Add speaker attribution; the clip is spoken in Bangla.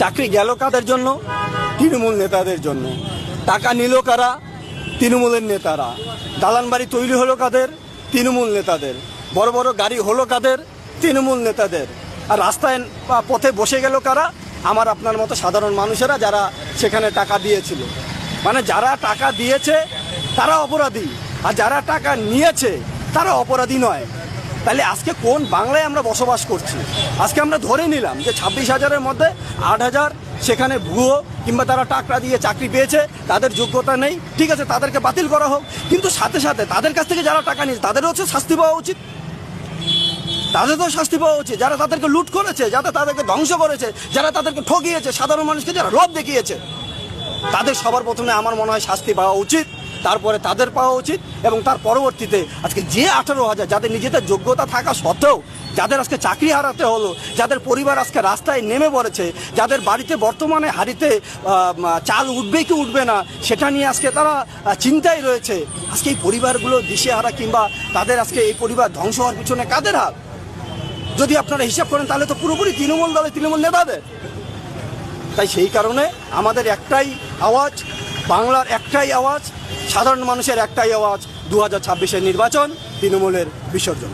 Speaker 1: চাকরি গেল কাদের জন্য? তৃণমূল নেতাদের জন্য। টাকা নিল কারা? তৃণমূলের নেতারা। দালান বাড়ি তৈরি হলো কাদের? তৃণমূল নেতাদের। বড় বড় গাড়ি হলো কাদের? তৃণমূল নেতাদের। আর রাস্তায় পথে বসে গেল কারা? আমার আপনার মতো সাধারণ মানুষেরা, যারা সেখানে টাকা দিয়েছিল। মানে যারা টাকা দিয়েছে তারা অপরাধী, আর যারা টাকা নিয়েছে তারা অপরাধী নয়। তাহলে আজকে কোন বাংলায় আমরা বসবাস করছি? আজকে আমরা ধরে নিলাম যে 26,000-এর মধ্যে 8,000 সেখানে ভুয়ো কিংবা তারা টাকা দিয়ে চাকরি পেয়েছে, তাদের যোগ্যতা নেই, ঠিক আছে, তাদেরকে বাতিল করা হোক। কিন্তু সাথে সাথে তাদের কাছ থেকে যারা টাকা নিয়েছে তাদেরও হচ্ছে শাস্তি পাওয়া উচিত। তাদের তো শাস্তি পাওয়া উচিত, যারা তাদেরকে লুট করেছে, যারা তাদেরকে ধ্বংস করেছে, যারা তাদেরকে ঠকিয়েছে, সাধারণ মানুষকে যারা লোভ দেখিয়েছে, তাদের সবার প্রথমে আমার মনে হয় শাস্তি পাওয়া উচিত, তারপরে তাদের পাওয়া উচিত। এবং তার পরবর্তীতে আজকে যে 18,000 যাদের নিজেদের যোগ্যতা থাকা সত্ত্বেও যাদের আজকে চাকরি হারাতে হলো, যাদের পরিবার আজকে রাস্তায় নেমে পড়েছে, যাদের বাড়িতে বর্তমানে হাঁড়িতে চাল উঠবে কি উঠবে না সেটা নিয়ে আজকে তারা চিন্তায় রয়েছে, আজকে এই পরিবারগুলো দিশেহারা কিংবা তাদের আজকে এই পরিবার ধ্বংস হওয়ার পিছনে কাদের হাত? যদি আপনারা হিসাব করেন তাহলে তো পুরোপুরি তৃণমূল দলের, তৃণমূল নেতাদের। তাই সেই কারণে আমাদের একটাই আওয়াজ, বাংলার একটাই আওয়াজ, সাধারণ মানুষের একটাই আওয়াজ, 2026-এর নির্বাচন, তৃণমূলের বিসর্জন।